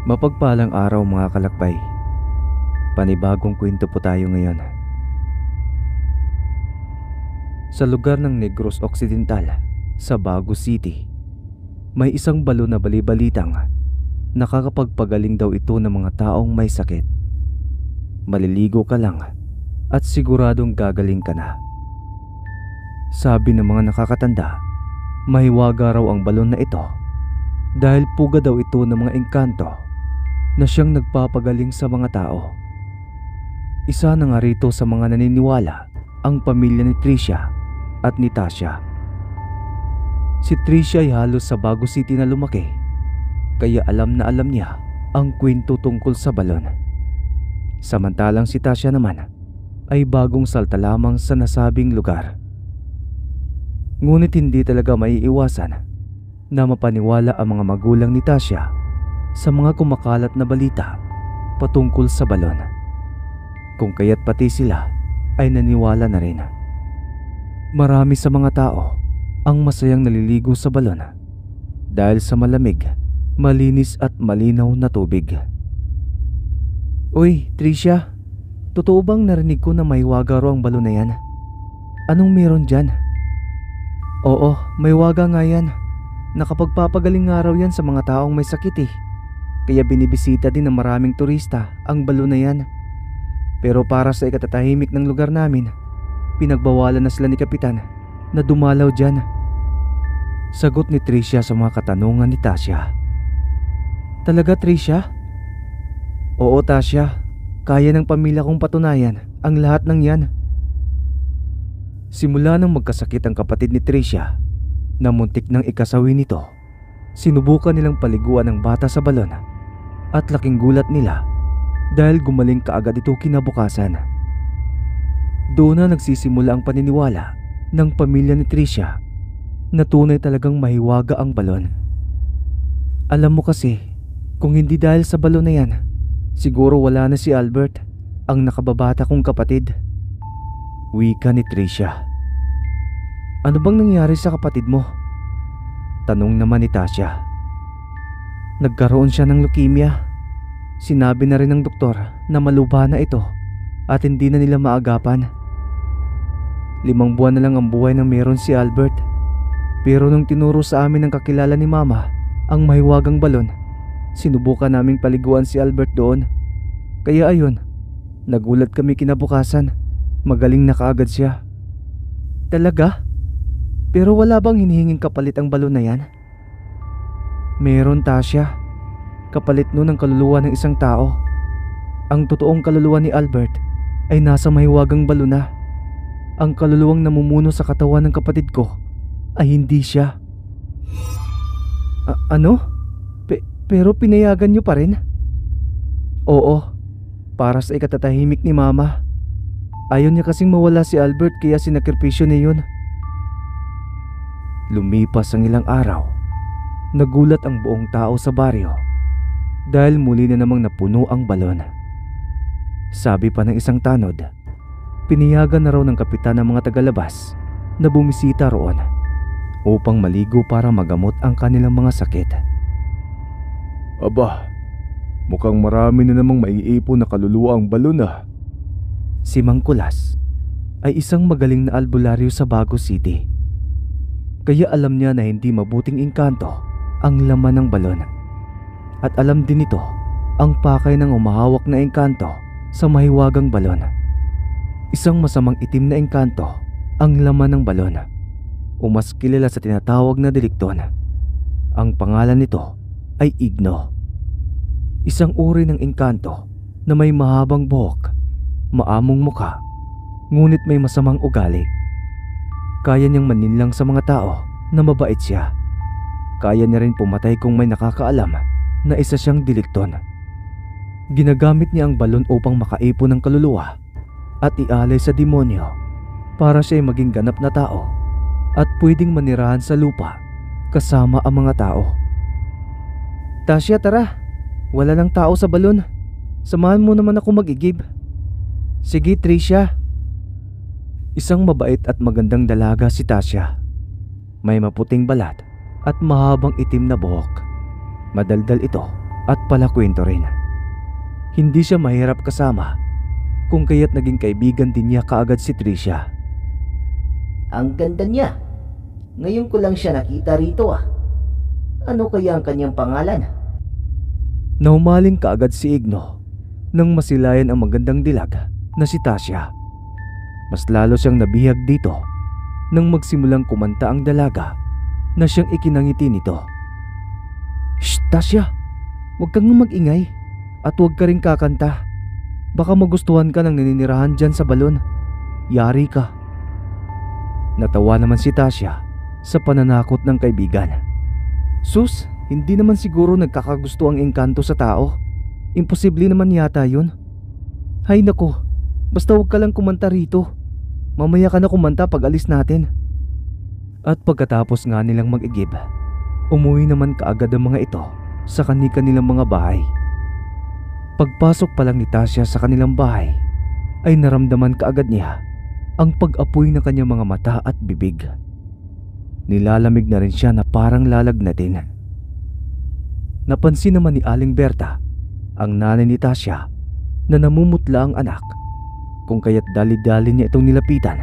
Mapagpalang araw mga kalakbay. Panibagong kwento po tayo ngayon. Sa lugar ng Negros Occidental, sa Baguio City, may isang balon na bali-balitang nakakapagpagaling daw ito ng mga taong may sakit. Maliligo ka lang at siguradong gagaling ka na. Sabi ng mga nakakatanda, mahiwaga raw ang balon na ito dahil puga daw ito ng mga engkanto na siyang nagpapagaling sa mga tao. Isa na nga rito sa mga naniniwala ang pamilya ni Tricia at ni Tasha. Si Tricia ay halos sa Baguio City na lumaki, kaya alam na alam niya ang kwento tungkol sa balon. Samantalang si Tasha naman ay bagong salta lamang sa nasabing lugar. Ngunit hindi talaga maiiwasan na mapaniwala ang mga magulang ni Tasha sa mga kumakalat na balita patungkol sa balon, kung kaya't pati sila ay naniwala na rin. Marami sa mga tao ang masayang naliligo sa balon dahil sa malamig, malinis at malinaw na tubig. Uy, Tricia, totoo bang narinig ko na mahiwaga raw ang balon na yan? Anong meron dyan? Oo, mahiwaga nga yan. Nakapagpapagaling nga raw yan sa mga taong may sakit eh. Kaya binibisita din ng maraming turista ang balon na yan. Pero para sa ikatatahimik ng lugar namin, pinagbawalan na sila ni Kapitan na dumalaw dyan. Sagot ni Tricia sa mga katanungan ni Tasha. Talaga, Tricia? Oo, Tasha. Kaya ng pamilya kong patunayan ang lahat ng yan. Simula nang magkasakit ang kapatid ni Tricia na muntik nang ikasawi nito, sinubukan nilang paliguan ang bata sa balon at laking gulat nila dahil gumaling kaagad ito kinabukasan. Doon na nagsisimula ang paniniwala ng pamilya ni Tricia na tunay talagang mahiwaga ang balon. Alam mo kasi, kung hindi dahil sa balon na yan, siguro wala na si Albert, ang nakababata kong kapatid. Wika ni Tricia. Ano bang nangyari sa kapatid mo? Tanong naman ni Tasha. Nagkaroon siya ng leukemia. Sinabi na rin ng doktor na malubha na ito at hindi na nila maagapan. 5 buwan na lang ang buhay na meron si Albert. Pero nung tinuro sa amin ng kakilala ni Mama ang mahiwagang balon, sinubukan naming paliguan si Albert doon. Kaya ayun, nagulat kami kinabukasan. Magaling na kaagad siya. Talaga? Pero wala bang hinihinging kapalit ang balon na yan? Meron, Tasha. Kapalit nun ang kaluluwa ng isang tao. Ang totoong kaluluwa ni Albert ay nasa mahiwagang balon na. Ang kaluluwang namumuno sa katawan ng kapatid ko ay hindi siya. Ano? Pero pinayagan niyo pa rin? Oo, para sa ikatatahimik ni Mama. Ayaw niya kasing mawala si Albert kaya sinakripisyo niya yun. Lumipas ang ilang araw. Nagulat ang buong tao sa baryo dahil muli na namang napuno ang balon. Sabi pa ng isang tanod, pinayagan na raw ng kapitan ng mga tagalabas na bumisita roon upang maligo para magamot ang kanilang mga sakit. Aba, mukhang marami na namang maiipon na kaluluwa ang balon ah. Si Mang Kulas ay isang magaling na albularyo sa Baguio City. Kaya alam niya na hindi mabuting engkanto ang laman ng balon. At alam din nito ang pakay ng umahawak na engkanto sa mahiwagang balon. Isang masamang itim na engkanto ang laman ng balon, o mas kilala sa tinatawag na delikton. Ang pangalan nito ay Igno. Isang uri ng engkanto na may mahabang buhok, maamong muka, ngunit may masamang ugali. Kaya niyang maninlang sa mga tao na mabait siya. Kaya niya rin pumatay kung may nakakaalam na isa siyang delikton. Ginagamit niya ang balon upang makaipon ng kaluluwa at ialay sa demonyo para siya ay maging ganap na tao at pwedeng manirahan sa lupa kasama ang mga tao. Tasha, tara. Wala lang tao sa balon. Samahan mo naman ako mag-igib. Sige, Tricia. Isang mabait at magandang dalaga si Tasha. May maputing balat at mahabang itim na buhok. Madaldal ito At palakwento rin. Hindi siya mahirap kasama, kung kaya't naging kaibigan din niya kaagad si Tricia. Ang ganda niya. Ngayon ko lang siya nakita rito ah. Ano kaya ang kanyang pangalan? Naumaling kaagad si Igno nang masilayan ang magandang dilag na si Tasya. Mas lalo siyang nabihag dito nang magsimulang kumanta ang dalaga na siyang ikinangiti nito. Shh, Tasya! Huwag kang mag-ingay at huwag ka rin kakanta. Baka magustuhan ka ng naninirahan dyan sa balon. Yari ka. Natawa naman si Tasya sa pananakot ng kaibigan. Sus, hindi naman siguro nagkakagusto ang engkanto sa tao. Imposible naman yata yun. Hay nako, basta huwag ka lang kumanta rito. Mamaya ka na kumanta pag alis natin. At pagkatapos nga nilang mag-igib, umuwi naman kaagad ang mga ito sa kani-kanilang mga bahay. Pagpasok pa lang ni Tasya sa kanilang bahay, ay naramdaman kaagad niya ang pag-apoy ng kanyang mga mata at bibig. Nilalamig na rin siya na parang lalagnatin. Napansin naman ni Aling Berta, ang nanay ni Tasya, na namumutla ang anak, kung kaya't dali-dali niya itong nilapitan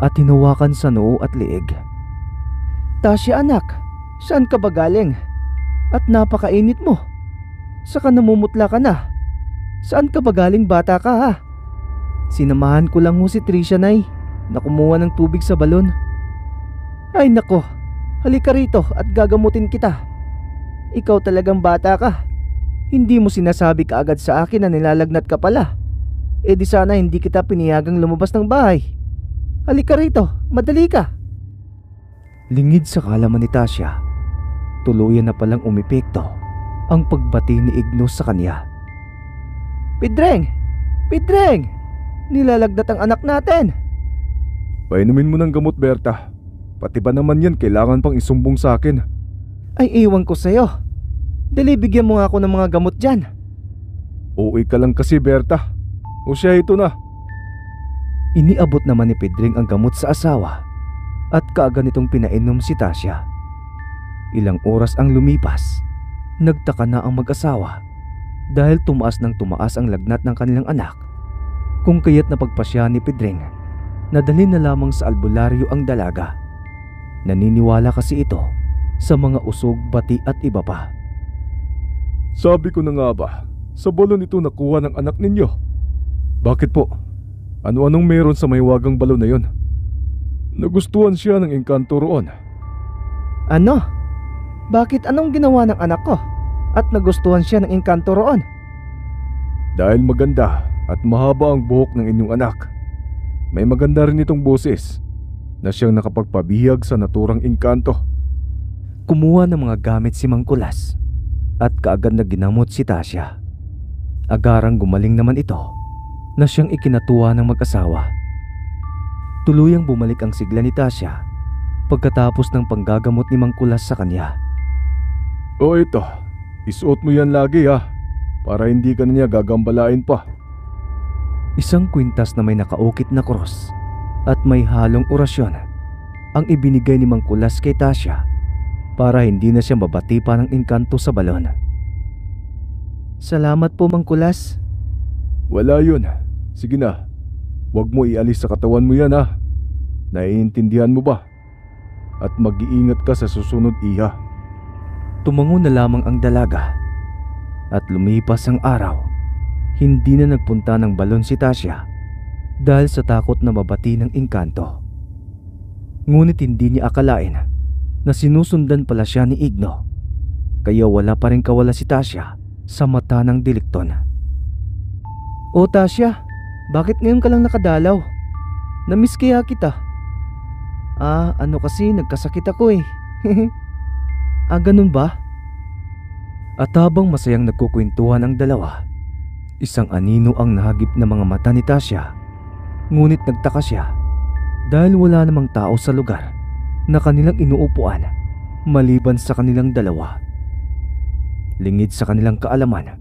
at hinawakan sa noo at liig. Tasya anak, saan ka ba galing? At napakainit mo. Saka namumutla ka na. Saan ka ba galing bata ka ha? Sinamahan ko lang ho si Tricia nay, na kumuha ng tubig sa balon. Ay nako, halika rito at gagamutin kita. Ikaw talagang bata ka. Hindi mo sinasabi kaagad sa akin na nilalagnat ka pala. E di sana hindi kita piniyagang lumabas ng bahay. Halika rito, madali ka. Lingid sa kalaman ni Tasya, tuluyan na palang umipekto ang pagbati ni Igno sa kanya. Pidreng! Pidreng! Nilalagnat ang anak natin. Painumin mo ng gamot, Berta. Pati ba naman yan kailangan pang isumbong sa akin? Ay iwan ko sa'yo. Dali bigyan mo nga ako ng mga gamot dyan. Uwi ka lang kasi, Berta. O siya, ito na. Iniabot naman ni Pedring ang gamot sa asawa at kaagad nitong pinainom si Tasya. Ilang oras ang lumipas, nagtaka na ang mag-asawa dahil tumaas ng tumaas ang lagnat ng kanilang anak, kung kaya't napagpasya ni Pedring na dalhin na lamang sa albularyo ang dalaga. Naniniwala kasi ito sa mga usog, bati at iba pa. Sabi ko na nga ba, sa balon ito nakuha ng anak ninyo. Bakit po? Ano-anong meron sa may wagang balon na yon? Nagustuhan siya ng engkanto roon. Ano? Bakit anong ginawa ng anak ko at nagustuhan siya ng engkanto roon? Dahil maganda at mahaba ang buhok ng inyong anak. May maganda rin itong boses na siyang nakapagpabihag sa naturang engkanto. Kumuha ng mga gamit si Mang Kulas at kaagad na ginamot si Tasya. Agarang gumaling naman ito na siyang ikinatuwa ng mag-asawa. Tuluyang bumalik ang sigla ni Tasya pagkatapos ng panggagamot ni Mang Kulas sa kanya. O ito, isuot mo yan lagi ha, para hindi ka na niya gagambalain pa. Isang kwintas na may nakaukit na krus at may halong orasyon ang ibinigay ni Mang Kulas kay Tasya para hindi na siya mabati pa ng engkanto sa balon. Salamat po, Mang Kulas. Wala yun. Sige na, huwag mo ialis sa katawan mo yan ha. Naiintindihan mo ba? At mag-iingat ka sa susunod, iha. Tumango na lamang ang dalaga at lumipas ang araw. Hindi na nagpunta ng balon si Tasya dahil sa takot na mabati ng engkanto. Ngunit hindi niya akalain na sinusundan pala siya ni Igno, kaya wala pa rin kawala si Tasya sa mata ng dilikton. O Tasya, bakit ngayon ka lang nakadalaw? Namiss kaya kita. Ano kasi nagkasakit ako eh. Ganun ba? At habang masayang nagkukwentuhan ang dalawa, isang anino ang nahagip na mga mata ni Tasya. Ngunit nagtaka siya dahil wala namang tao sa lugar na kanilang inuupuan maliban sa kanilang dalawa. Lingid sa kanilang kaalaman,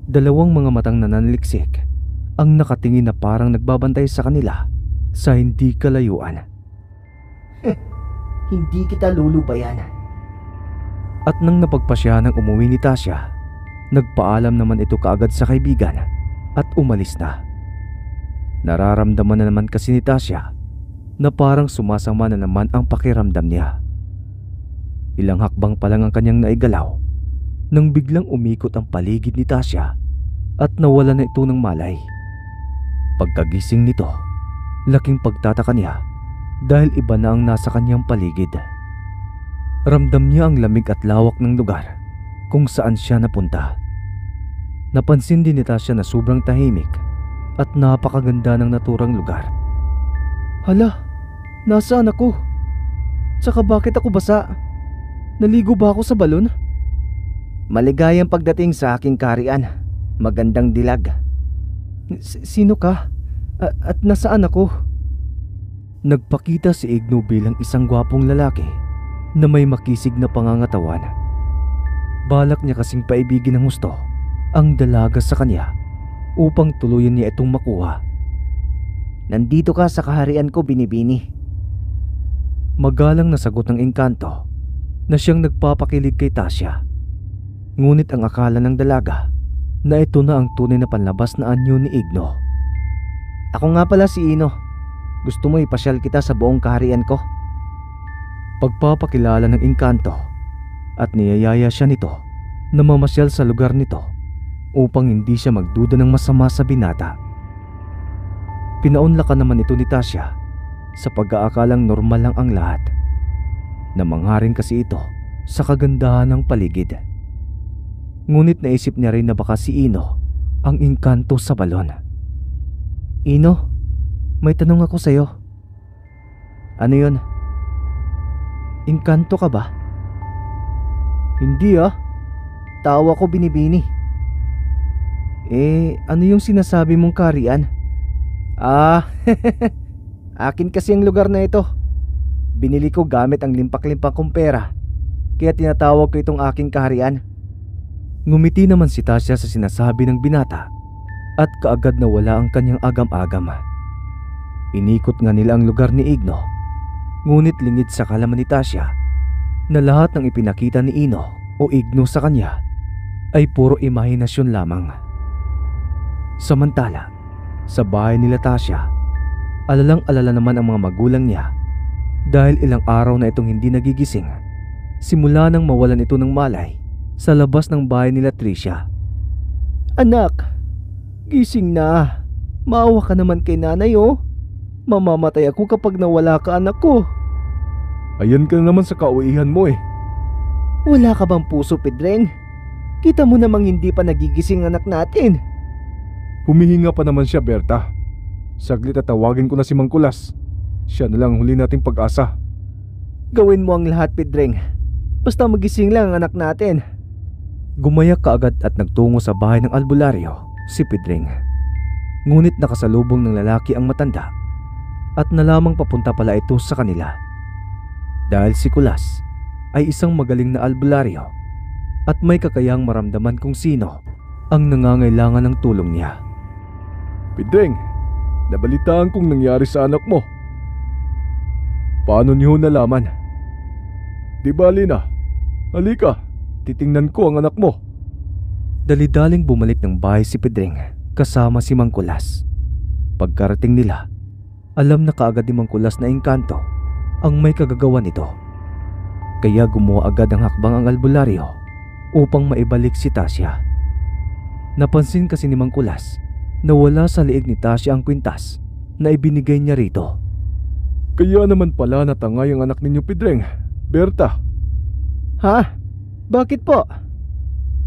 dalawang mga matang nananaliksik ang nakatingin na parang nagbabantay sa kanila sa hindi kalayuan. Hindi kita lulubayan. At nang napagpasya ng umuwi ni Tasya, Nagpaalam naman ito kaagad sa kaibigan at umalis na. Nararamdaman na naman kasi ni Tasya na parang sumasama na naman ang pakiramdam niya. Ilang hakbang pa lang ang kanyang naigalaw nang biglang umikot ang paligid ni Tasya at nawala na ito ng malay. Pagkagising nito, laking pagtataka niya dahil iba na ang nasa kanyang paligid. Ramdam niya ang lamig at lawak ng lugar kung saan siya napunta. Napansin din ni Tasya na sobrang tahimik at napakaganda ng naturang lugar. Hala, nasaan ako? Tsaka bakit ako basa? Naligo ba ako sa balon? Maligayang pagdating sa aking kaharian. Magandang dilag. Sino ka? At nasaan ako? Nagpakita si Igno bilang isang gwapong lalaki na may makisig na pangangatawan. Balak niya kasing paibigin ng husto ang dalaga sa kanya upang tuluyan niya itong makuha. Nandito ka sa kaharian ko, Binibini. Magalang na sagot ng engkanto na siyang nagpapakilig kay Tasya. Ngunit ang akala ng dalaga na ito na ang tunay na panlabas na anyo ni Igno. Ako nga pala si Ino. Gusto mo ipasyal kita sa buong kaharian ko? Pagpapakilala ng engkanto at niyayaya siya nito na mamasyal sa lugar nito upang hindi siya magduda ng masama sa binata. Pinaunlakan naman ito ni Tasya sa pag-aakalang normal lang ang lahat. Namangharing kasi ito sa kagandahan ng paligid. Ngunit naisip niya rin na baka si Ino ang engkanto sa balon. Ino, may tanong ako sa'yo. Ano yun? Engkanto ka ba? Hindi Tawa ko, Binibini. Ano yung sinasabi mong kaharian? Akin kasi ang lugar na ito. Binili ko gamit ang limpak-limpak kong pera, kaya tinatawag ko itong aking kaharian. Ngumiti naman si Tasya sa sinasabi ng binata at kaagad na wala ang kanyang agam-agam. Inikot nga nila ang lugar ni Igno, ngunit lingid sa kalaman ni Tasya na lahat ng ipinakita ni Ino o Igno sa kanya ay puro imahinasyon lamang. Samantala, sa bahay nila Tasya, alalang-alala naman ang mga magulang niya dahil ilang araw na itong hindi nagigising simula nang mawalan ito ng malay sa labas ng bahay nila Tricia. Anak, gising na. Maawa ka naman kay nanay Mamamatay ako kapag nawala ka, anak ko. Ayan ka naman sa kauwihan mo Wala ka bang puso, Pedreng? Kita mo namang hindi pa nagigising anak natin. Humihinga pa naman siya, Berta. Saglit at tawagin ko na si Mang Kulas. Siya na lang huli nating pag-asa. Gawin mo ang lahat, Pedreng. Basta magising lang ang anak natin. Gumayak kaagad at nagtungo sa bahay ng albularyo si Pedreng. Ngunit nakasalubong ng lalaki ang matanda at nalamang papunta pala ito sa kanila. Dahil si Kulas ay isang magaling na albularyo at may kakayahang maramdaman kung sino ang nangangailangan ng tulong niya. Pedreng, nabalitaan kong nangyari sa anak mo. Paano niyo nalaman? Di bali na. Halika, titingnan ko ang anak mo. Dali-daling bumalik ng bahay si Pedreng kasama si Mang Kulas. Pagkarating nila, alam na kaagad ni Mang Kulas na engkanto ang may kagagawa nito. Kaya gumawa agad ang hakbang ang albularyo upang maibalik si Tasya. Napansin kasi ni Mang Kulas na wala sa liig ni Tasya ang kwintas na ibinigay niya rito. Kaya naman pala natangay ang anak ninyo, Pedreng. Berta. Ha? Bakit po?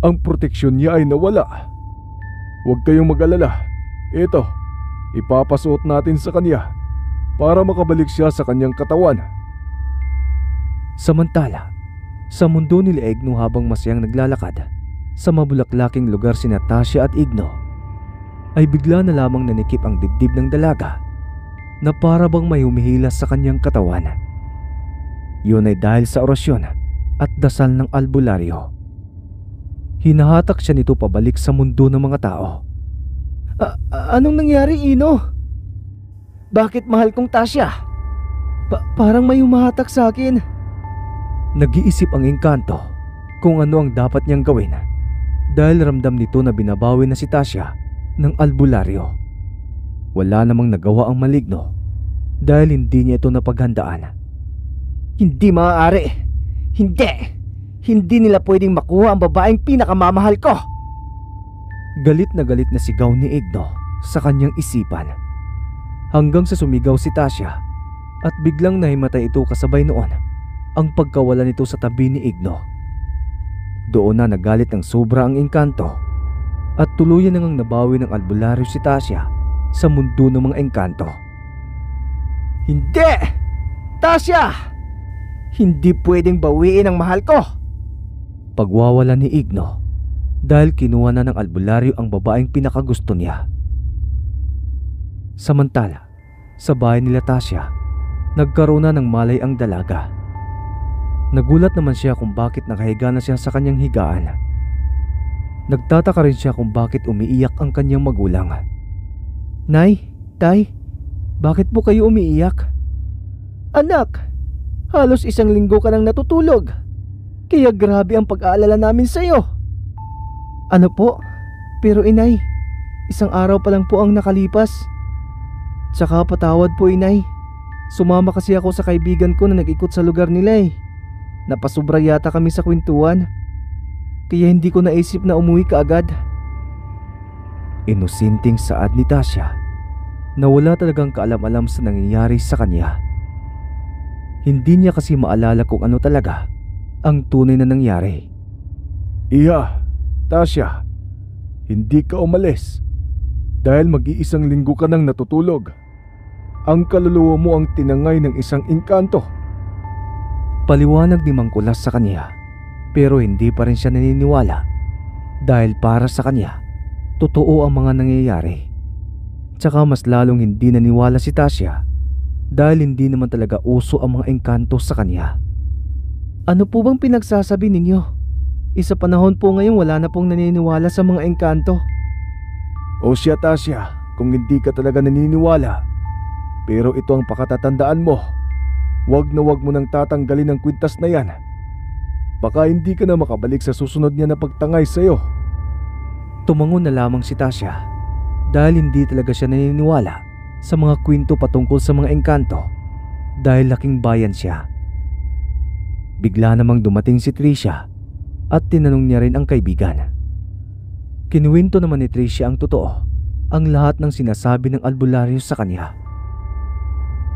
Ang proteksyon niya ay nawala. Huwag kayong mag-alala. Ito, ipapasuot natin sa kanya para makabalik siya sa kanyang katawan. Samantala, sa mundo nila Igno habang masayang naglalakad sa mabulaklaking lugar sina Tasya at Igno, ay bigla na lamang nanikip ang dibdib ng dalaga na para bang may humihilas sa kanyang katawan. Yun ay dahil sa orasyon at dasal ng albularyo. Hinahatak siya nito pabalik sa mundo ng mga tao. Anong nangyari, Ino? Bakit mahal kong Tasya? Parang may humahatak sa akin. Nag-iisip ang engkanto kung ano ang dapat niyang gawin dahil ramdam nito na binabawi na si Tasya ng albularyo. Wala namang nagawa ang maligno dahil hindi niya ito napaghandaan. Hindi maaari. Hindi. Hindi nila pwedeng makuha ang babaeng pinakamamahal ko. Galit na sigaw ni Igno sa kanyang isipan. Hanggang sa sumigaw si Tasya at biglang nahimatay ito kasabay noon ang pagkawala nito sa tabi ni Igno. Doon na nagalit ng sobra ang engkanto at tuluyan nang nabawi ng albularyo si Tasya sa mundo ng mga engkanto. Hindi! Tasya! Hindi pwedeng bawiin ang mahal ko. Pagwawala ni Igno dahil kinuha na ng albularyo ang babaeng pinakagusto niya. Samantala, sa bahay nila Tasya, nagkaroon na ng malay ang dalaga. Nagulat naman siya kung bakit nakahiga na siya sa kanyang higaan. Nagtataka rin siya kung bakit umiiyak ang kanyang magulang. Nay, Tay, bakit po kayo umiiyak? Anak, halos 1 linggo ka nang natutulog. Kaya grabe ang pag-aalala namin sa'yo. Ano po? Pero inay, 1 araw pa lang po ang nakalipas. Tsaka patawad po inay. Sumama kasi ako sa kaibigan ko na nag-ikot sa lugar nila eh. Napasubra yata kami sa kwentuhan. Kaya hindi ko naisip na umuwi kaagad. Inusinting saad ni Tasya na wala talagang kaalam-alam sa nangyayari sa kanya. Hindi niya kasi maalala kung ano talaga ang tunay na nangyari. Iya, Tasya, hindi ka umalis dahil mag-1 linggo ka nang natutulog. Ang kaluluwa mo ang tinangay ng isang engkanto. Paliwanag ni Mang Kulas sa kanya, pero hindi pa rin siya naniniwala dahil para sa kanya, totoo ang mga nangyayari. Tsaka mas lalong hindi naniwala si Tasya dahil hindi naman talaga uso ang mga engkanto sa kanya. Ano po bang pinagsasabi ninyo? Isa panahon po ngayon wala na pong naniniwala sa mga engkanto. O siya Tasya, kung hindi ka talaga naniniwala. Pero ito ang pakatatandaan mo. Wag mo nang tatanggalin ang kwintas na yan. Baka hindi ka na makabalik sa susunod niya na pagtangay sa'yo. Tumangon na lamang si Tasya dahil hindi talaga siya naniniwala sa mga kwento patungkol sa mga engkanto dahil laking bayan siya. Bigla namang dumating si Tricia at tinanong niya rin ang kaibigan. Kinuwento naman ni Tricia ang totoo, ang lahat ng sinasabi ng albularyo sa kanya.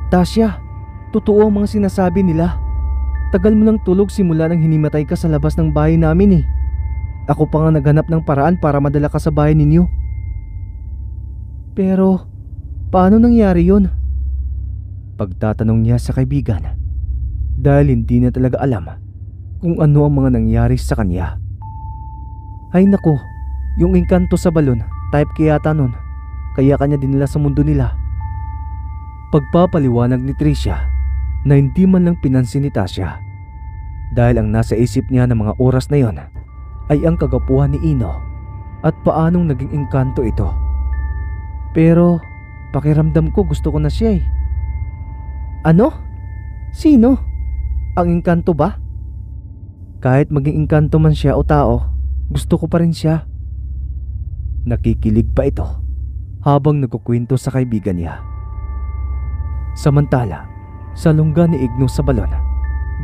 Tasya, totoo ang mga sinasabi nila. Tagal mo nang tulog simula nang hinimatay ka sa labas ng bahay namin eh. Ako pa nga naghanap ng paraan para madala ka sa bahay ninyo. Pero, paano nangyari yun? Pagtatanong niya sa kaibigan dahil hindi na talaga alam kung ano ang mga nangyari sa kanya. Ay nako, yung engkanto sa balon, type kaya yata nun. Kaya kanya dinala sa mundo nila. Pagpapaliwanag ni Tricia na hindi man lang pinansin ni Tasya dahil ang nasa isip niya ng mga oras na yon ay ang kagapuhan ni Ino at paanong naging engkanto ito. Pero pakiramdam ko gusto ko na siya eh. Ano? Sino? Ang engkanto ba? Kahit maging engkanto man siya o tao, gusto ko pa rin siya. Nakikilig pa ito habang nagkukwento sa kaibigan niya. Samantala, sa lungga ni Igno sa balon,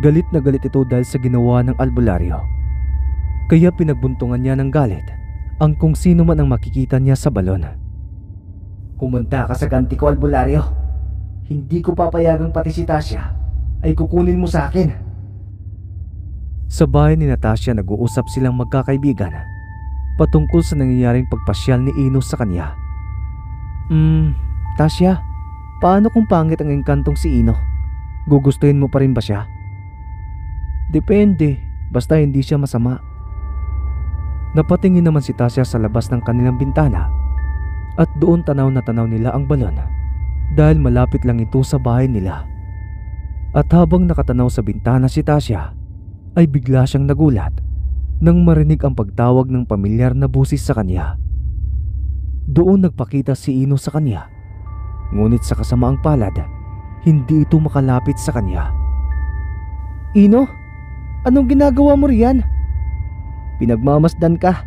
galit na galit ito dahil sa ginawa ng albularyo. Kaya pinagbuntungan niya ng galit ang kung sino man ang makikita niya sa balon. Pumunta ka sa ganti ko, albularyo. Hindi ko papayagang pati si Tasya ay kukunin mo sa akin. Sa bahay ni Natasha nag-uusap silang magkakaibigan patungkol sa nangyayaring pagpasyal ni Ino sa kanya. Tasya, paano kung pangit ang engkantong si Ino? Gugustuhin mo pa rin ba siya? Depende, basta hindi siya masama. Napatingin naman si Tasya sa labas ng kanilang bintana at doon tanaw na tanaw nila ang balon dahil malapit lang ito sa bahay nila. At habang nakatanaw sa bintana si Tasya ay bigla siyang nagulat nang marinig ang pagtawag ng pamilyar na busis sa kanya. Doon nagpakita si Ino sa kanya, ngunit sa kasamaang palad, hindi ito makalapit sa kanya. Ino, anong ginagawa mo riyan? Pinagmamasdan ka.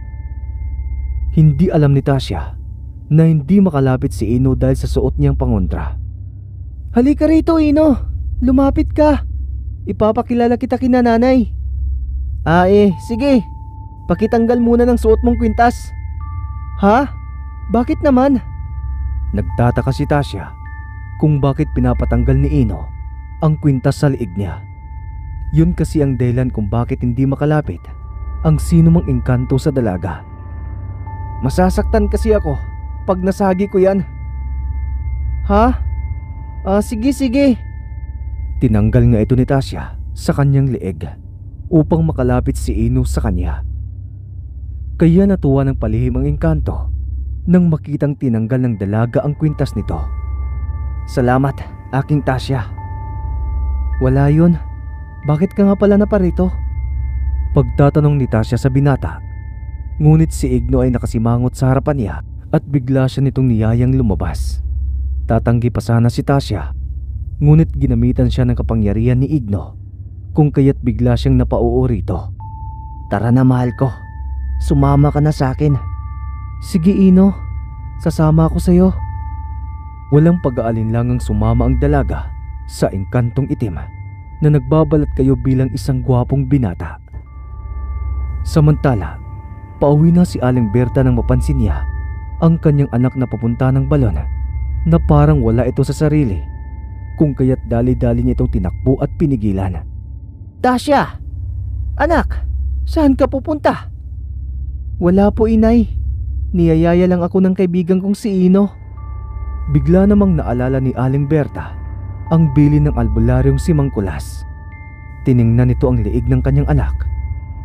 Hindi alam ni Tasya na hindi makalapit si Ino dahil sa suot niyang pangontra. Halika rito, Ino. Lumapit ka. Ipapakilala kita kina nanay. Sige. Pakitanggal muna ng suot mong kwintas. Ha? Bakit naman? Nagtataka si Tasya kung bakit pinapatanggal ni Ino ang kwintas sa liig niya. Yun kasi ang dahilan kung bakit hindi makalapit ang sino mang engkanto sa dalaga. Masasaktan kasi ako pag nasagi ko yan. Ha? Sige. Tinanggal nga ito ni Tasya sa kanyang liig upang makalapit si Ino sa kanya. Kaya natuwa ng palihim ang engkanto nang makitang tinanggal ng dalaga ang kwintas nito. Salamat, aking Tasya. Wala yun. Bakit ka nga pala naparito? Pagtatanong ni Tasya sa binata. Ngunit si Igno ay nakasimangot sa harapan niya at bigla siya nitong niyayang lumabas. Tatanggi pa sana si Tasya, ngunit ginamitan siya ng kapangyarihan ni Igno kung kaya't bigla siyang napauo rito. Tara na, mahal ko. Sumama ka na sa akin. Sige, Ino. Sasama ako sa'yo. Walang pag-aalinlangang sumama ang dalaga sa engkantong itim na nagbabalat kayo bilang isang gwapong binata. Samantala, pauwi na si Aling Berta nang mapansin niya ang kanyang anak na papunta ng balon na parang wala ito sa sarili, kung kaya't dali-dali niya itong tinakbo at pinigilan. Tasya! Anak! Saan ka pupunta? Wala po, inay. Niyayaya lang ako ng kaibigan kong si Ino. Bigla namang naalala ni Aling Berta ang bilin ng albularyong si Mang Kulas. Tiningnan nito ang liig ng kanyang anak,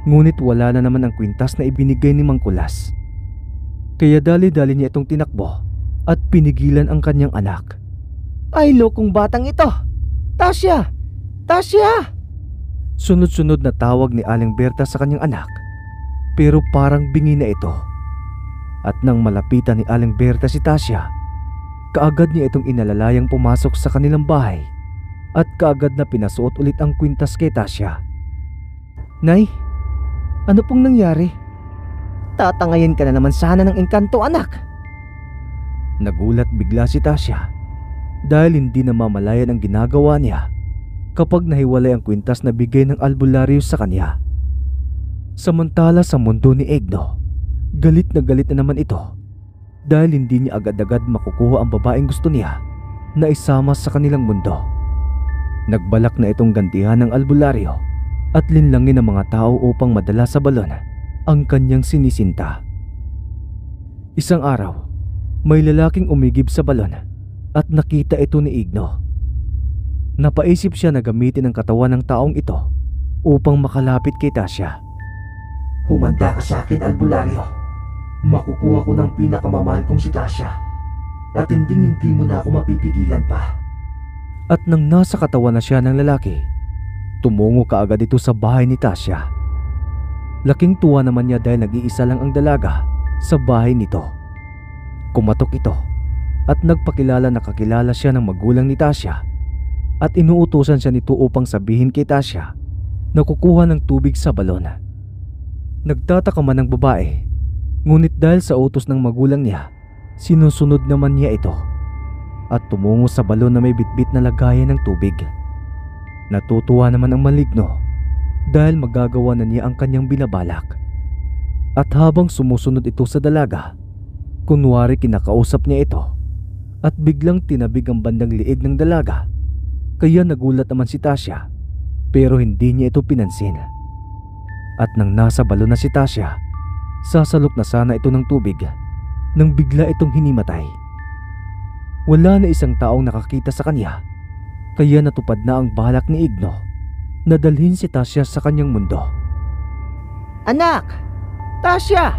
ngunit wala na naman ang kwintas na ibinigay ni Mang Kulas. Kaya dali-dali niya itong tinakbo at pinigilan ang kanyang anak. Ay, lokong batang ito! Tasya! Tasya! Sunod-sunod na tawag ni Aling Berta sa kanyang anak, pero parang bingi na ito. At nang malapitan ni Aling Berta si Tasya, kaagad niya itong inalalayang pumasok sa kanilang bahay at kaagad na pinasuot ulit ang kwintas kay Tasya. Nay, ano pong nangyari? Tatangayin ka na naman sana ng engkanto, anak. Nagulat bigla si Tasya dahil hindi na mamalayan ang ginagawa niya kapag nahiwalay ang kwintas na bigay ng albularyo sa kanya. Samantala sa mundo ni Igno, galit na naman ito dahil hindi niya agad-agad makukuha ang babaeng gusto niya na isama sa kanilang mundo. Nagbalak na itong gantihan ng albularyo at linlangin ang mga tao upang madala sa balon ang kanyang sinisinta. Isang araw, may lalaking umigib sa balon at nakita ito ni Igno. Napaisip siya na gamitin ang katawan ng taong ito upang makalapit kay Tasya. Humanda ka sa akin, albularyo. Makukuha ko ng pinakamamahal kong si Tasya at hindi mo na ako mapipigilan pa. At nang nasa katawan na siya ng lalaki, tumungo kaagad ito sa bahay ni Tasya. Laking tuwa naman niya dahil nag-iisa lang ang dalaga sa bahay nito. Kumatok ito at nagpakilala na kakilala siya ng magulang ni Tasya at inuutusan siya nito upang sabihin kay Tasya na kukuha ng tubig sa balon. Nagtataka man ang babae, ngunit dahil sa utos ng magulang niya, sinusunod naman niya ito at tumungo sa balon na may bitbit na lagayan ng tubig. Natutuwa naman ang maligno dahil magagawa na niya ang kanyang binabalak. At habang sumusunod ito sa dalaga, kunwari kinakausap niya ito at biglang tinabig ang bandang liig ng dalaga. Kaya nagulat naman si Tasya pero hindi niya ito pinansin. At nang nasa balon na si Tasya, sasalok na sana ito ng tubig nang bigla itong hinimatay. Wala na isang taong nakakita sa kanya, kaya natupad na ang balak ni Igno na dalhin si Tasya sa kanyang mundo. Anak! Tasya!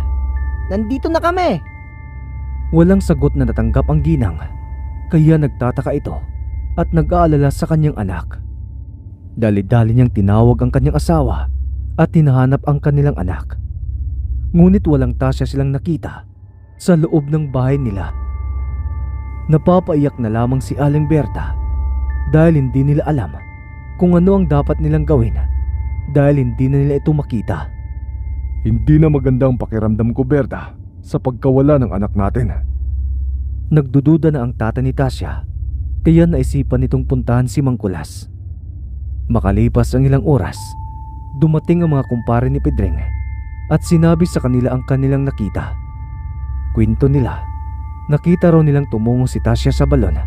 Nandito na kami! Walang sagot na natanggap ang ginang, kaya nagtataka ito at nag-aalala sa kanyang anak. Dali-dali niyang tinawag ang kanyang asawa at hinahanap ang kanilang anak. Ngunit walang Tasya silang nakita sa loob ng bahay nila. Napapaiyak na lamang si Aling Berta dahil hindi nila alam kung ano ang dapat nilang gawin dahil hindi na nila ito makita. Hindi na maganda ang pakiramdam ko, Berta. sa pagkawala ng anak natin. Nagdududa na ang tata ni Tasya, kaya naisipan nitong puntahan si Mang Kulas. Makalipas ang ilang oras, dumating ang mga kumpare ni Pedring at sinabi sa kanila ang kanilang nakita. Kwento nila, nakita raw nilang tumungo si Tasya sa balon,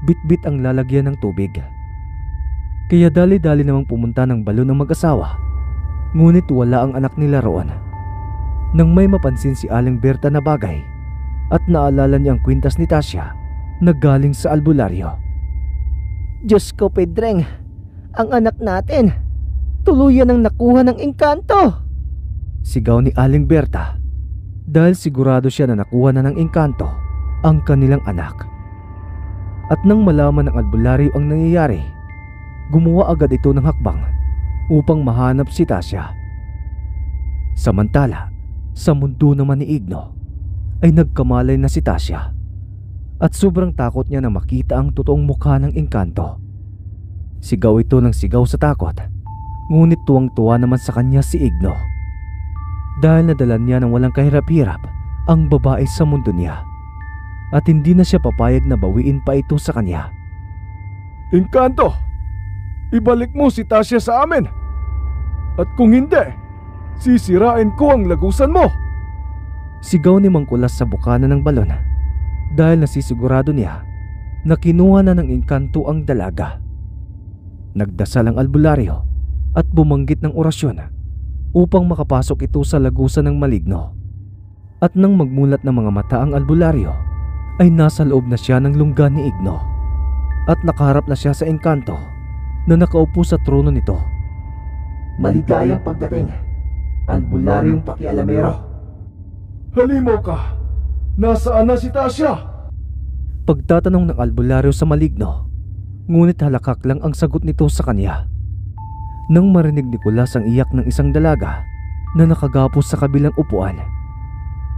bitbit ang lalagyan ng tubig. Kaya dali-dali namang pumunta ng balon ng mag-asawa, ngunit wala ang anak nila roon. Nang may mapansin si Aling Berta na bagay at naalala niya ang kwintas ni Tasya na galing sa albularyo. Diyos ko, Pedreng, ang anak natin, tuluyan ang nakuha ng engkanto. Sigaw ni Aling Berta dahil sigurado siya na nakuha na ng engkanto ang kanilang anak. At nang malaman ng albularyo ang nangyayari, gumawa agad ito ng hakbang upang mahanap si Tasya. Samantala, sa mundo naman ni Igno ay nagkamalay na si Tasya at sobrang takot niya na makita ang totoong mukha ng engkanto. Sigaw ito ng sigaw sa takot, ngunit tuwang-tuwa naman sa kanya si Igno dahil nadala niya ng walang kahirap-hirap ang babae sa mundo niya at hindi na siya papayag na bawiin pa ito sa kanya. Engkanto! Ibalik mo si Tasya sa amin! At kung hindi, sisirain ko ang lagusan mo! Sigaw ni Mang Kulas sa bukana ng balon dahil nasisigurado niya na kinuha na ng engkanto ang dalaga. Nagdasal ang albularyo at bumanggit ng orasyon upang makapasok ito sa lagusan ng maligno. At nang magmulat ng mga mata ang albularyo, ay nasa loob na siya ng lungga ni Igno at nakaharap na siya sa engkanto na nakaupo sa trono nito. Maligayang pagdating, albularyong pakialamero. Halimaw ka! Nasaan na si Tasya? Pagtatanong ng albularyo sa maligno, ngunit halakak lang ang sagot nito sa kanya. Nang marinig ni Kulas ang iyak ng isang dalaga na nakagapos sa kabilang upuan,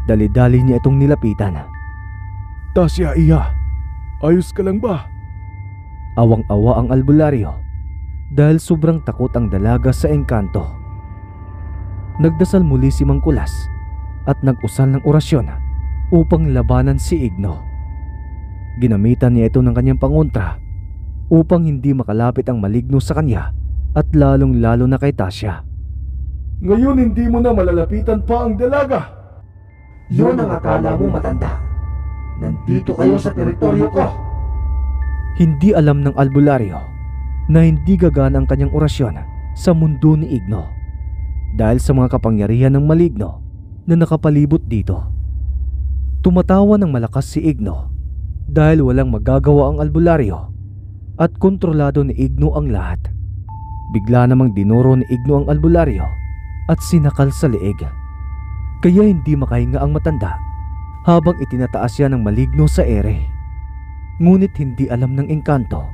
dali-dali niya itong nilapitan. Tasya, iya, ayos ka lang ba? Awang-awa ang albularyo dahil sobrang takot ang dalaga sa engkanto. Nagdasal muli si Mang Kulas at nag-usal ng orasyon upang labanan si Igno. Ginamitan niya ito ng kanyang pangontra upang hindi makalapit ang maligno sa kanya at lalong-lalo na kay Tasya. Ngayon hindi mo na malalapitan pa ang dalaga. Yun ang akala mo, matanda. Nandito kayo sa teritoryo ko. Hindi alam ng albularyo na hindi gagana ang kanyang orasyon sa mundo ni Igno dahil sa mga kapangyarihan ng maligno na nakapalibot dito. Tumatawa ng malakas si Igno dahil walang magagawa ang albularyo at kontrolado ni Igno ang lahat. Bigla namang dinuro ni Igno ang albularyo at sinakal sa leeg. Kaya hindi makahinga ang matanda habang itinataas siya ng maligno sa ere. Ngunit hindi alam ng engkanto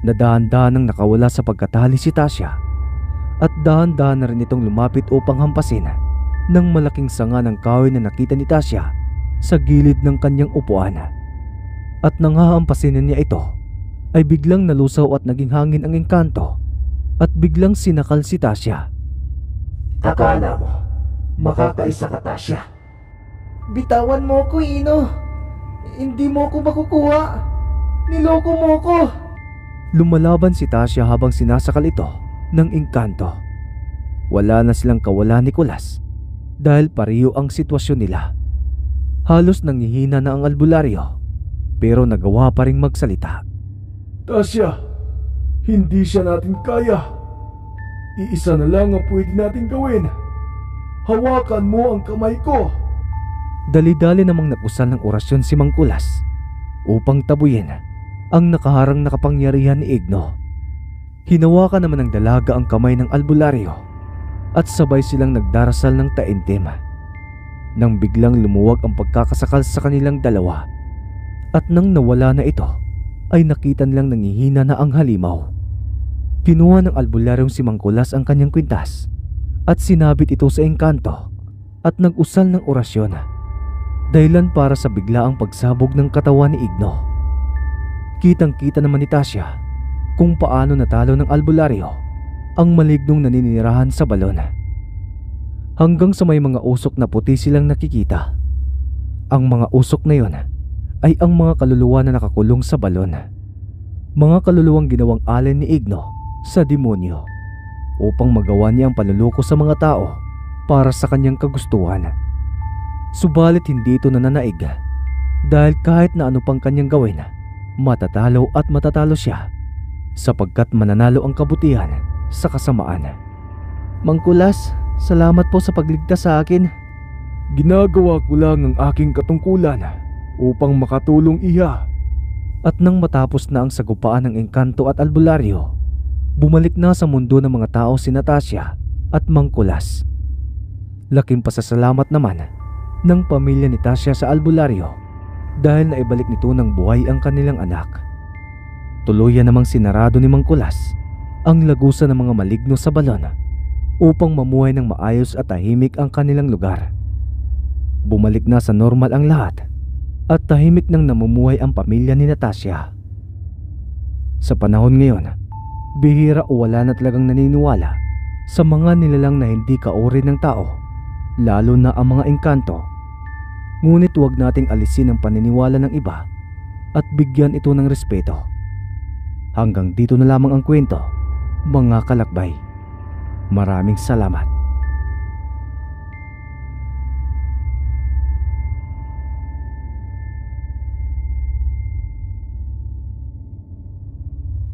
na dahan-dahan nang nakawala sa pagkatali si Tasya at dahan-dahan na rin itong lumapit upang hampasin ng malaking sanga ng kahoy na nakita ni Tasya sa gilid ng kanyang upuan. At nang hahampasin niya ito ay biglang nalusaw at naging hangin ang engkanto at biglang sinakal si Tasya. Akala mo, makakaisa ka, Tasya. Bitawan mo ko, Ino. Hindi mo ko makukuha. Niloko mo ko. Lumalaban si Tasya habang sinasakal ito ng engkanto. Wala na silang kawalan ni Kulas dahil pareho ang sitwasyon nila. Halos nangihina na ang albularyo pero nagawa pa ring magsalita. Tasya, hindi siya natin kaya. Iisa na lang ang pwede natin gawin. Hawakan mo ang kamay ko. Dali-dali namang nag-usal ng orasyon si Mang Kulas upang tabuyin ang nakaharang na kapangyarihan ni Igno. Hinawakan naman ng dalaga ang kamay ng albularyo at sabay silang nagdarasal ng taimtim. Nang biglang lumuwag ang pagkakasakal sa kanilang dalawa at nang nawala na ito ay nakita nilang nangihina na ang halimaw. Kinuha ng albularyong si Mang Kulas ang kanyang kwintas at sinabit ito sa engkanto at nag-usal ng orasyon, dahilan para sa biglaang pagsabog ng katawan ni Igno. Kitang-kita naman ni Tasya kung paano natalo ng albularyo ang malignong naninirahan sa balon. Hanggang sa may mga usok na puti silang nakikita Ang mga usok na yon ay ang mga kaluluwa na nakakulong sa balon. Mga kaluluwang ginawang alay ni Igno sa demonyo upang magawa niya ang panluloko sa mga tao para sa kanyang kagustuhan. Subalit hindi ito nananaig dahil kahit na ano pang kanyang gawin, matatalo at matatalo siya sapagkat mananalo ang kabutihan sa kasamaan. Mang Kulas, salamat po sa pagligtas sa akin. Ginagawa ko lang ang aking katungkulan upang makatulong iya. At nang matapos na ang sagupaan ng engkanto at albularyo, bumalik na sa mundo ng mga tao si Natasha at Mang Kulas. Laking pasasalamat naman ng pamilya ni Tasha sa albularyo dahil naibalik nito ng buhay ang kanilang anak. Tuluyan namang sinarado ni Mang Kulas ang lagusan ng mga maligno sa balon upang mamuhay ng maayos at tahimik ang kanilang lugar. Bumalik na sa normal ang lahat at tahimik nang namumuhay ang pamilya ni Natasha. Sa panahon ngayon, bihira o wala na talagang naniniwala sa mga nilalang na hindi kauri ng tao, lalo na ang mga engkanto. Ngunit huwag nating alisin ang paniniwala ng iba at bigyan ito ng respeto. Hanggang dito na lamang ang kwento, mga kalakbay. Maraming salamat.